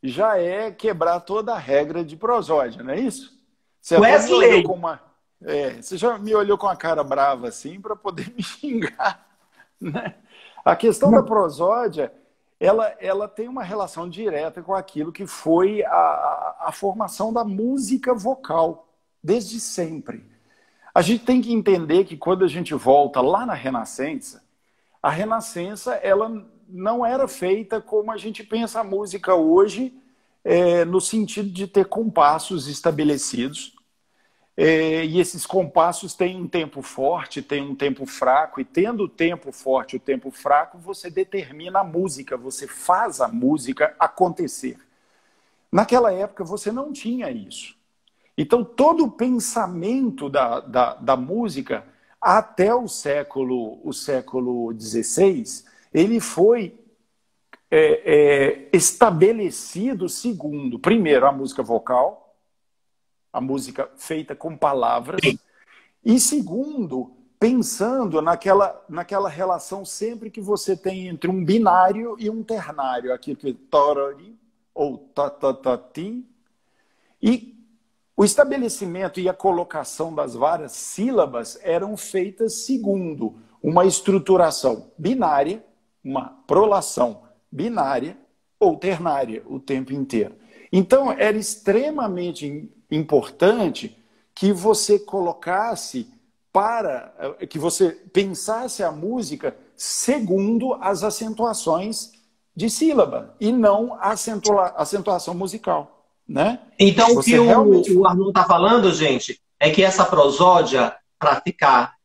já é quebrar toda a regra de prosódia, não é isso? Você até me olhou Wesley! com uma... você já me olhou com a cara brava assim para poder me xingar, né? A questão da prosódia, ela tem uma relação direta com aquilo que foi a formação da música vocal, desde sempre. A gente tem que entender que quando a gente volta lá na Renascença, a Renascença ela não era feita como a gente pensa a música hoje, no sentido de ter compassos estabelecidos. E esses compassos têm um tempo forte, têm um tempo fraco, e tendo o tempo forte e o tempo fraco, você determina a música, você faz a música acontecer. Naquela época você não tinha isso. Então todo o pensamento da música, até o século XVI, ele foi estabelecido segundo, primeiro, a música vocal, a música feita com palavras, e segundo, pensando naquela relação sempre que você tem entre um binário e um ternário, aqui que torori ou tatatati, e o estabelecimento e a colocação das várias sílabas eram feitas segundo uma estruturação binária, uma prolação binária ou ternária o tempo inteiro. Então, era extremamente importante que você que você pensasse a música segundo as acentuações de sílaba e não a acentuação musical, né? Então, você o que realmente... o Arnon está falando, gente, é que essa prosódia, para ficar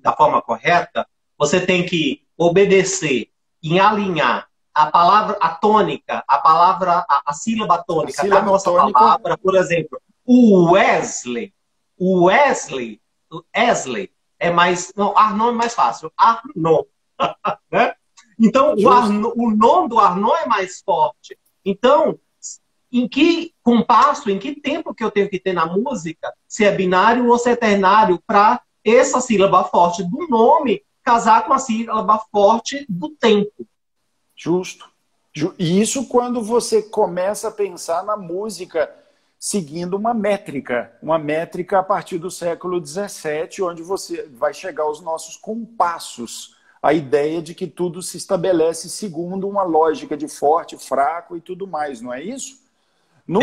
da forma correta, você tem que obedecer e alinhar a palavra, a tônica, a sílaba tônica da nossa palavra. Por exemplo, o Wesley é mais... Não, Arnon é mais fácil. Arnon. Né? Então, o nome do Arnon é mais forte. Então, em que compasso, em que tempo que eu tenho que ter na música, se é binário ou se é ternário, para essa sílaba forte do nome casar com a sílaba forte do tempo. Justo. E isso quando você começa a pensar na música seguindo uma métrica a partir do século XVII, onde você vai chegar aos nossos compassos, a ideia de que tudo se estabelece segundo uma lógica de forte, fraco e tudo mais, não é isso? No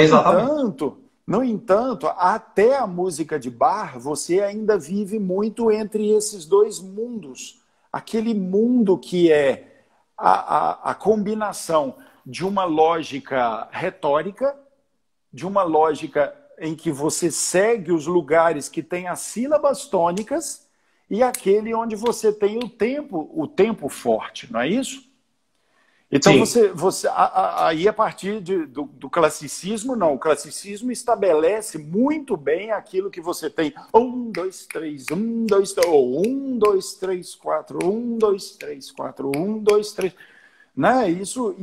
entanto, até a música de Bach, você ainda vive muito entre esses dois mundos. Aquele mundo que é a combinação de uma lógica retórica, de uma lógica em que você segue os lugares que tem as sílabas tônicas e aquele onde você tem o tempo forte, não é isso? Então, aí a partir do classicismo, não. O classicismo estabelece muito bem aquilo que você tem. 1, 2, 3, 1, 2, 3, ou 1, 2, 3, 4, 1, 2, 3, 4, 1, 2, 3. Né? Isso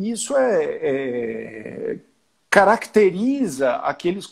caracteriza aqueles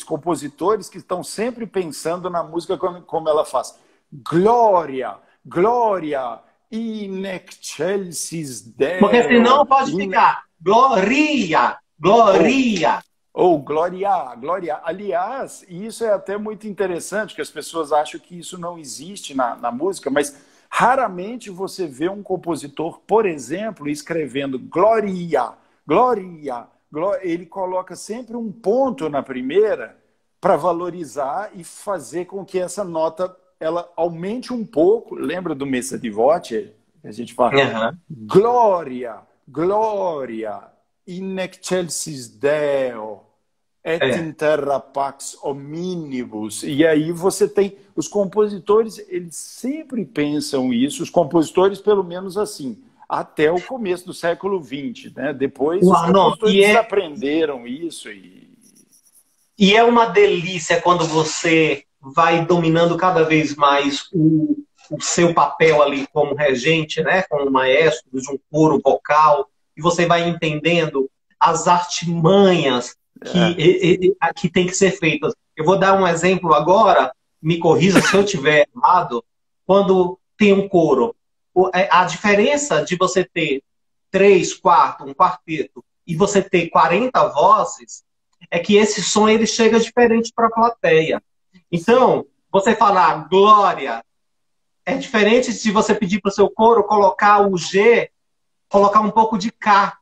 compositores que estão sempre pensando na música como ela faz. Glória, glória, in excelsis Deo. Porque senão pode ficar gloria, gloria. Ou glória, glória. Aliás, isso é até muito interessante, que as pessoas acham que isso não existe na música, mas raramente você vê um compositor, por exemplo, escrevendo gloria, gloria, glória. Ele coloca sempre um ponto na primeira para valorizar e fazer com que essa nota ela aumente um pouco. Lembra do Messa di Voce? A gente fala glória, glória, in excelsis Deo, et in terra pax omnibus. E aí você tem... Os compositores, eles sempre pensam isso, os compositores pelo menos assim, até o começo do século XX. Né? Depois os compositores aprenderam isso. E é uma delícia quando você vai dominando cada vez mais o seu papel ali como regente, né? Como maestro de um coro vocal, e você vai entendendo as artimanhas que tem que ser feitas. Eu vou dar um exemplo agora, me corrija se eu estiver errado, quando tem um coro. A diferença de você ter 3 quartos, um quarteto, e você ter 40 vozes, é que esse som ele chega diferente para a plateia. Então, você falar glória é diferente de você pedir para o seu coro colocar o G, colocar um pouco de K.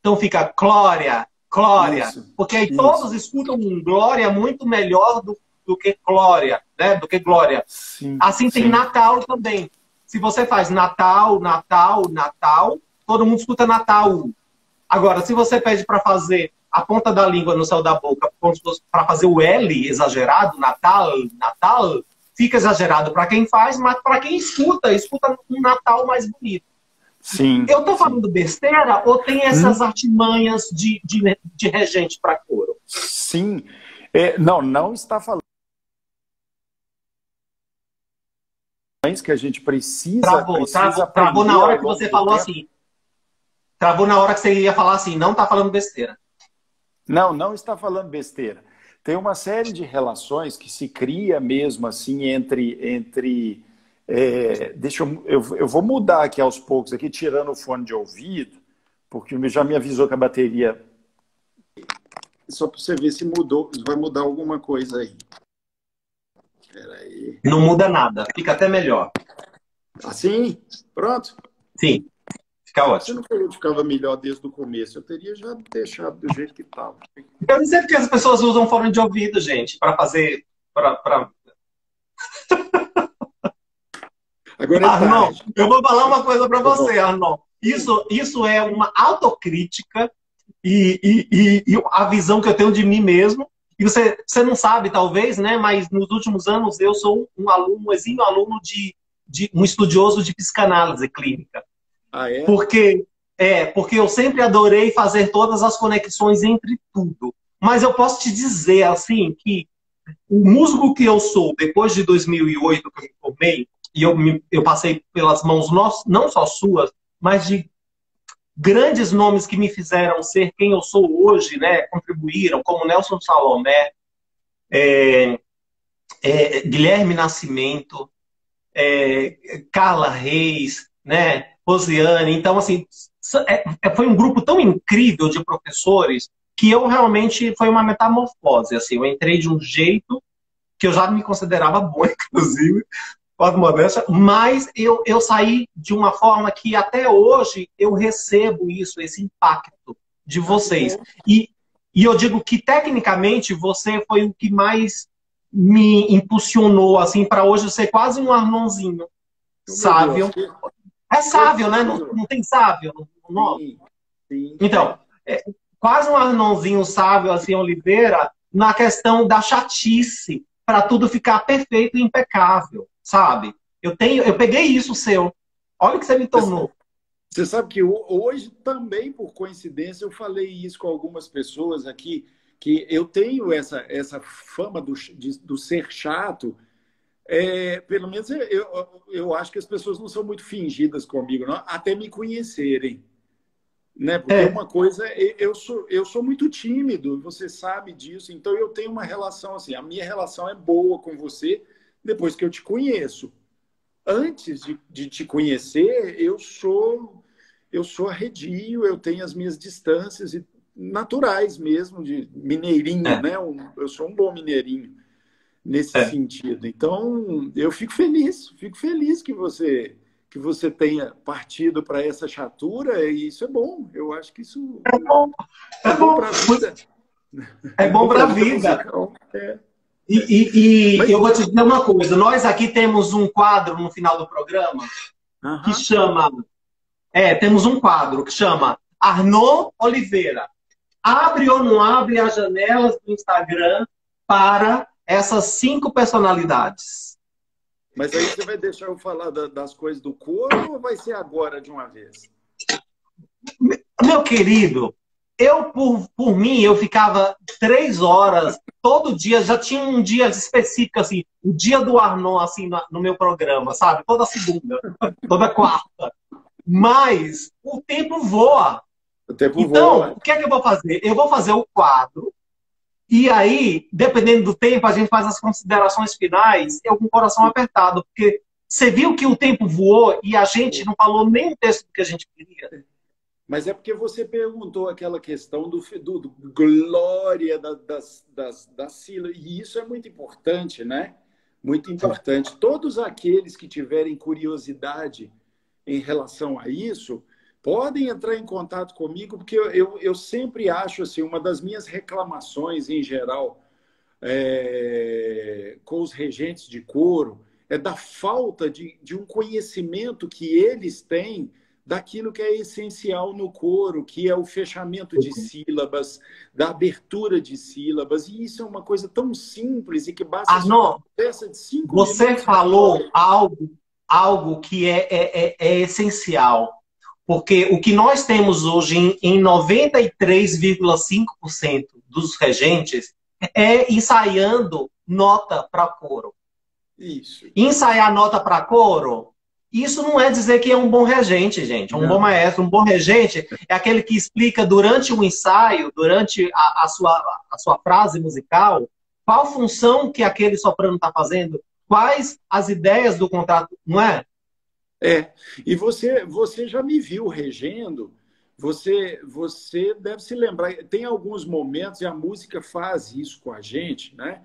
Então fica glória, glória. Porque aí todos escutam um glória muito melhor do que glória, né? Do que glória. Sim, assim tem Natal também. Se você faz Natal, Natal, Natal, todo mundo escuta Natal. Agora, se você pede para fazer a ponta da língua no céu da boca, para fazer o L exagerado, Natal, Natal, fica exagerado para quem faz, mas para quem escuta, escuta um Natal mais bonito. Sim. Eu tô falando besteira ou tem essas artimanhas de regente para coro? Sim. Não está falando que a gente precisa... Travou na hora que você falou assim. Travou na hora que você ia falar assim, não tá falando besteira. Não está falando besteira. Tem uma série de relações que se cria mesmo assim entre eu vou mudar aqui aos poucos, aqui tirando o fone de ouvido, porque já me avisou que a bateria... Só para você ver se mudou, vai mudar alguma coisa aí. Espera aí. Não muda nada, fica até melhor. Assim? Pronto? Sim, fica ótimo. Você não falou que ficava melhor desde o começo, eu teria já deixado do jeito que estava. Eu não sei porque as pessoas usam fone de ouvido, gente, para fazer... Agora Arnon, eu vou falar uma coisa para você, Arnon. Isso é uma autocrítica e a visão que eu tenho de mim mesmo. E você não sabe, talvez, né? Mas nos últimos anos eu sou um exímio aluno de um estudioso de psicanálise clínica. Ah, é? Porque eu sempre adorei fazer todas as conexões entre tudo. Mas eu posso te dizer, assim, que o músico que eu sou, depois de 2008 que eu me formei, e eu passei pelas mãos não só suas, mas de grandes nomes que me fizeram ser quem eu sou hoje, né? Contribuíram, como Nelson Salomé, Guilherme Nascimento, Carla Reis, né? Rosiane. Então, assim, foi um grupo tão incrível de professores que eu realmente foi uma metamorfose. Assim, eu entrei de um jeito que eu já me considerava bom, inclusive, modéstia, mas eu saí de uma forma que até hoje eu recebo isso, esse impacto de vocês. E eu digo que tecnicamente você foi o que mais me impulsionou assim para hoje ser quase um Arnonzinho. Sábio. É sábio, né? Não tem sábio no nome? Sim. Então, quase um Arnonzinho sábio, assim, Oliveira, na questão da chatice, para tudo ficar perfeito e impecável. Sabe? Eu peguei isso seu. Olha o que você me tornou. Você sabe que hoje também, por coincidência, eu falei isso com algumas pessoas aqui, que eu tenho essa fama do ser chato. Pelo menos eu acho que as pessoas não são muito fingidas comigo, não, até me conhecerem. Né? Porque uma coisa, eu sou muito tímido, você sabe disso, então eu tenho uma relação assim, a minha relação é boa com você, depois que eu te conheço. Antes de te conhecer, eu sou arredio, eu tenho as minhas distâncias naturais mesmo, de mineirinho, né? Eu sou um bom mineirinho nesse sentido. Então, eu fico feliz que você tenha partido para essa chatura, e isso é bom. Eu acho que isso é bom para a vida. É bom para a vida. E eu vou te dizer uma coisa. Nós aqui temos um quadro no final do programa que chama... temos um quadro que chama Arnon Oliveira. Abre ou não abre as janelas do Instagram para essas 5 personalidades? Mas aí você vai deixar eu falar das coisas do coro ou vai ser agora de uma vez? Meu querido, por mim, eu ficava 3 horas, todo dia, já tinha um dia específico, assim, o dia do Arnon, assim, no meu programa, sabe? Toda segunda, toda quarta. Mas o tempo voa. Então, o que é que eu vou fazer? Eu vou fazer o quadro, e aí, dependendo do tempo, a gente faz as considerações finais, eu com o coração apertado, porque você viu que o tempo voou e a gente não falou nem o texto que a gente queria. Mas é porque você perguntou aquela questão do glória das sílabas, e isso é muito importante, né? Muito importante. Todos aqueles que tiverem curiosidade em relação a isso, podem entrar em contato comigo, porque eu sempre acho, assim, uma das minhas reclamações em geral com os regentes de coro é da falta de um conhecimento que eles têm daquilo que é essencial no coro, que é o fechamento de sílabas, da abertura de sílabas, e isso é uma coisa tão simples e que basta Arnon, uma peça de 5 você minutos. falou algo que é essencial, porque o que nós temos hoje em 93,5% dos regentes é ensaiando nota para coro. Isso. Ensaiar nota para coro, isso não é dizer que é um bom regente, gente. Um bom maestro, um bom regente é aquele que explica durante o ensaio, durante a sua frase musical, qual função que aquele soprano está fazendo, quais as ideias do contrato, não é? E você já me viu regendo, você deve se lembrar, tem alguns momentos, e a música faz isso com a gente, né?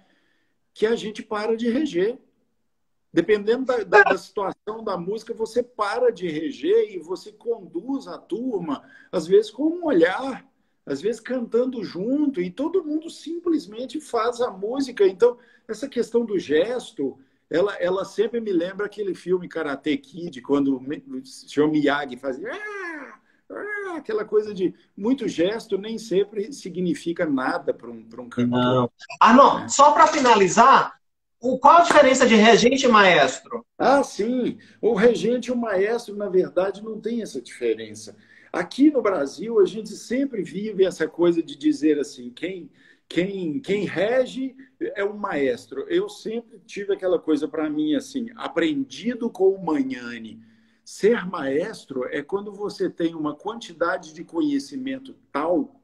Que a gente para de reger. Dependendo da situação da música, você para de reger e você conduz a turma, às vezes com um olhar, às vezes cantando junto, e todo mundo simplesmente faz a música. Então, essa questão do gesto, ela sempre me lembra aquele filme Karate Kid, quando o senhor Miyagi fazia aquela coisa de muito gesto, nem sempre significa nada para um cantor. Não. Não, só para finalizar, qual a diferença de regente e maestro? Sim. O regente e o maestro, na verdade, não tem essa diferença. Aqui no Brasil, a gente sempre vive essa coisa de dizer assim, quem rege é o maestro. Eu sempre tive aquela coisa para mim assim, aprendido com o Magnani. Ser maestro é quando você tem uma quantidade de conhecimento tal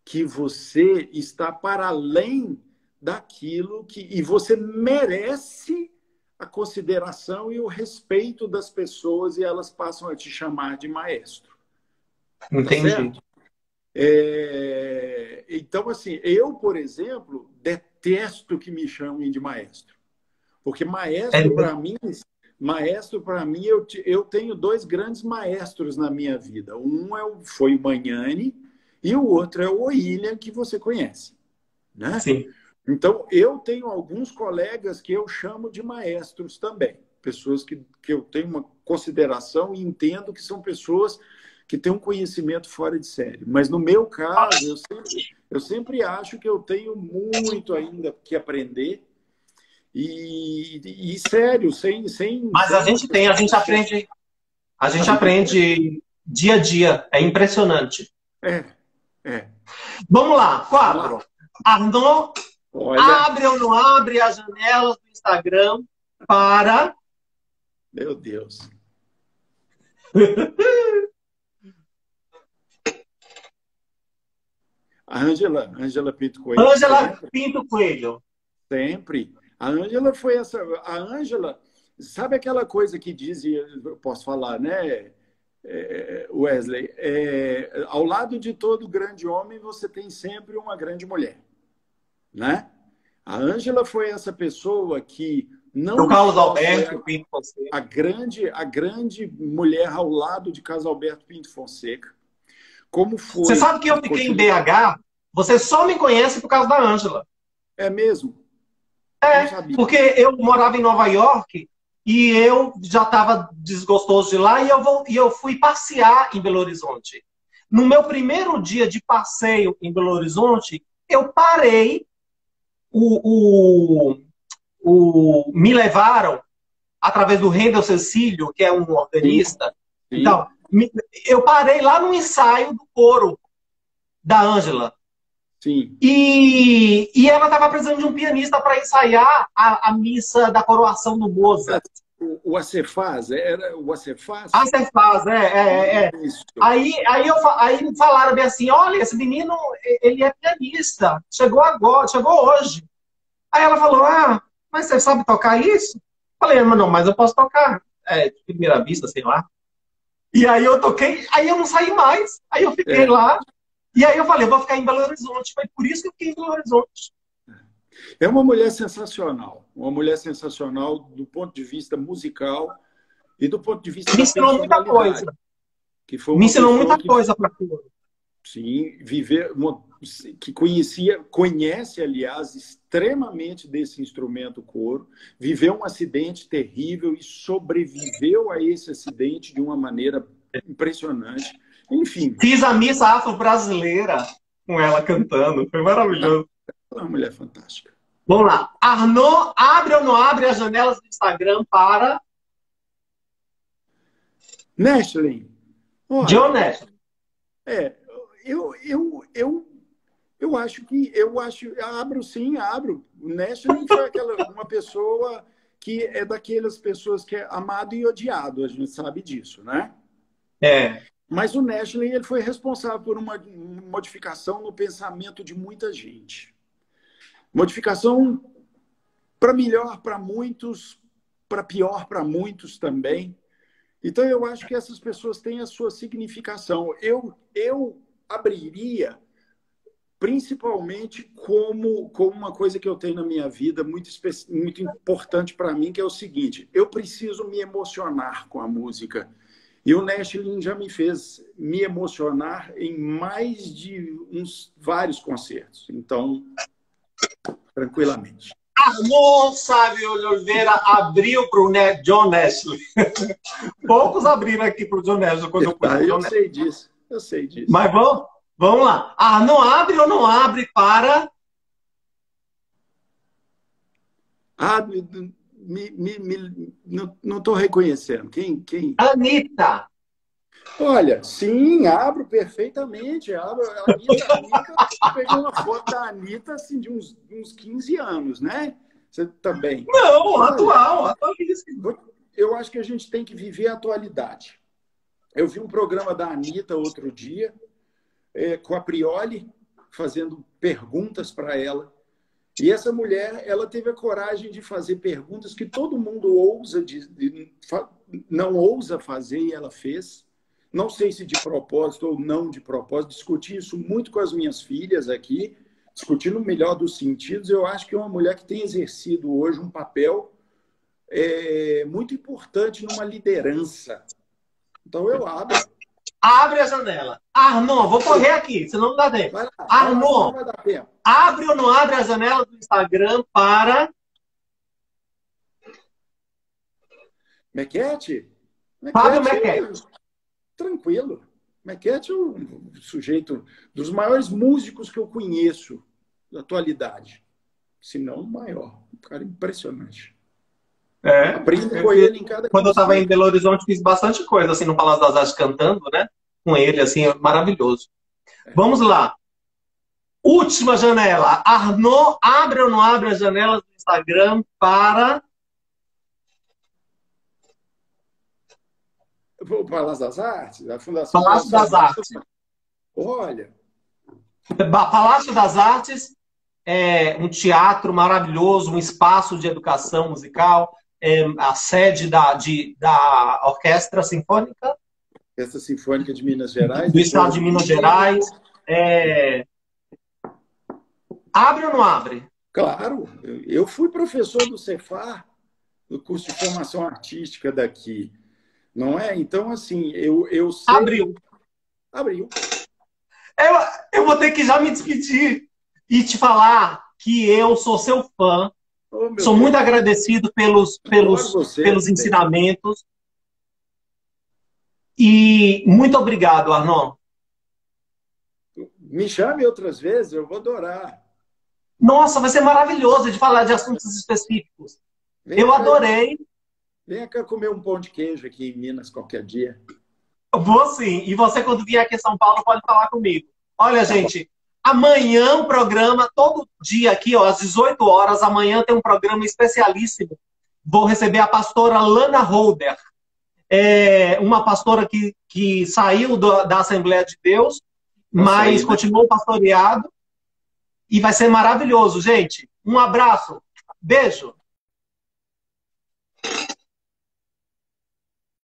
que você está para além daquilo e você merece a consideração e o respeito das pessoas e elas passam a te chamar de maestro. Entendi. Tá, então, assim, eu, por exemplo, detesto que me chamem de maestro. Porque maestro, para mim, eu tenho 2 grandes maestros na minha vida. Um foi o Magnani e o outro é o William, que você conhece. Né? Sim. Então, eu tenho alguns colegas que eu chamo de maestros também. Pessoas que eu tenho uma consideração e entendo que são pessoas que têm um conhecimento fora de série. Mas, no meu caso, eu sempre acho que eu tenho muito ainda que aprender. E sério, sem... Mas a gente aprende dia a dia. É impressionante. Vamos lá, 4. Arnon, abre ou não abre as janelas do Instagram para... Meu Deus. A Ângela Pinto Coelho. Ângela Pinto Coelho. Sempre. A Ângela foi essa... A Ângela, sabe aquela coisa que dizia, eu posso falar, né, Wesley? Ao lado de todo grande homem, você tem sempre uma grande mulher. Né? A Ângela foi essa pessoa que não... O Carlos Alberto Pinto Fonseca. A grande mulher ao lado de Carlos Alberto Pinto Fonseca. Como foi... Você sabe que eu fiquei em BH? Você só me conhece por causa da Ângela. É mesmo? Porque eu morava em Nova York e eu já estava desgostoso de lá e eu fui passear em Belo Horizonte. No meu primeiro dia de passeio em Belo Horizonte, eu parei, me levaram através do Rendel Cecílio, que é um organista. Sim. Então, eu parei lá no ensaio do coro da Ângela. Sim. E ela estava precisando de um pianista para ensaiar a missa da coroação do Mozart. O Acefaz? Era o Acefaz? Acefaz, Aí falaram bem assim, olha, esse menino, ele é pianista, chegou hoje. Aí ela falou, mas você sabe tocar isso? Falei, mas não, mas eu posso tocar de primeira vista, sei lá. E aí eu toquei, aí eu não saí mais. Aí eu fiquei lá. E aí eu falei, eu vou ficar em Belo Horizonte. Foi por isso que eu fiquei em Belo Horizonte. É uma mulher sensacional do ponto de vista musical e do ponto de vista Me da ensinou muita personalidade. coisa. Que foi Me uma ensinou pessoa muita que, coisa para tudo. sim, que conhece, aliás, extremamente desse instrumento coro, viveu um acidente terrível e sobreviveu a esse acidente de uma maneira impressionante. Enfim. Fiz a missa afro-brasileira com ela cantando. Foi maravilhoso. É uma mulher fantástica. Vamos lá. Arnaud, abre ou não abre as janelas do Instagram para... Nestlé. John Nash. Eu acho, abro sim, abro. O Nestlé foi uma pessoa que é daquelas pessoas que é amado e odiado, a gente sabe disso, né? Mas o Nestlé, ele foi responsável por uma modificação no pensamento de muita gente. Modificação para melhor para muitos, para pior para muitos também. Então, eu acho que essas pessoas têm a sua significação. Eu abriria, principalmente, como uma coisa que eu tenho na minha vida muito importante para mim, que é o seguinte: eu preciso me emocionar com a música. E o Nestlé já me fez me emocionar em mais de vários concertos. Então, tranquilamente. Arnaud Sávio Oliveira abriu para o John Nestlé. Poucos abriram aqui para o John Nestlé quando eu fui. Eu sei disso. Mas vamos lá. Arnaud abre ou não abre para... Não estou reconhecendo. Quem? Anitta. Olha, sim, abro perfeitamente. Abro. A Anitta, eu peguei uma foto da Anitta assim, de uns 15 anos, né? Você também. Não, atualíssimo. Eu acho que a gente tem que viver a atualidade. Eu vi um programa da Anitta outro dia, com a Prioli, fazendo perguntas para ela. E essa mulher, ela teve a coragem de fazer perguntas que todo mundo não ousa fazer, e ela fez. Não sei se de propósito ou não de propósito. Discuti isso muito com as minhas filhas aqui, discutindo o melhor dos sentidos. Eu acho que é uma mulher que tem exercido hoje um papel muito importante numa liderança. Então, eu abro. Abre a janela. Arnaud, vou correr aqui, senão não dá tempo. Arnaud, abre ou não abre a janela do Instagram para... Mequete? Fábio Mequete. Tranquilo. Mequete é um sujeito dos maiores músicos que eu conheço da atualidade. Se não o maior. Um cara impressionante. Aprendo com ele em cada... Quando eu estava em Belo Horizonte, fiz bastante coisa, assim, no Palácio das Artes, cantando, né? Com ele, assim, maravilhoso. Vamos lá. Última janela. Arnaud, abre ou não abre as janelas do Instagram para... O Palácio das Artes? A Fundação Palácio das Artes. Olha. Palácio das Artes é um teatro maravilhoso, um espaço de educação musical, a sede da Orquestra Sinfônica. Orquestra Sinfônica de Minas Gerais. Do Estado de Minas Gerais. Abre ou não abre? Claro. Eu fui professor do Cefar, do curso de formação artística daqui. Não é? Então, assim, eu sei... Abriu. Eu vou ter que já me despedir e te falar que eu sou seu fã. Sou muito agradecido pelos ensinamentos. E muito obrigado, Arnaud. Me chame outras vezes, eu vou adorar. Nossa, vai ser maravilhoso de falar de assuntos específicos. Eu adorei. Venha cá comer um pão de queijo aqui em Minas qualquer dia. Vou sim. E você, quando vier aqui em São Paulo, pode falar comigo. Olha, gente, amanhã o programa, todo dia aqui, ó, às 18 horas, amanhã tem um programa especialíssimo. Vou receber a pastora Lana Holder. Uma pastora que saiu da Assembleia de Deus, mas continuou pastoreado. E vai ser maravilhoso, gente. Um abraço. Beijo.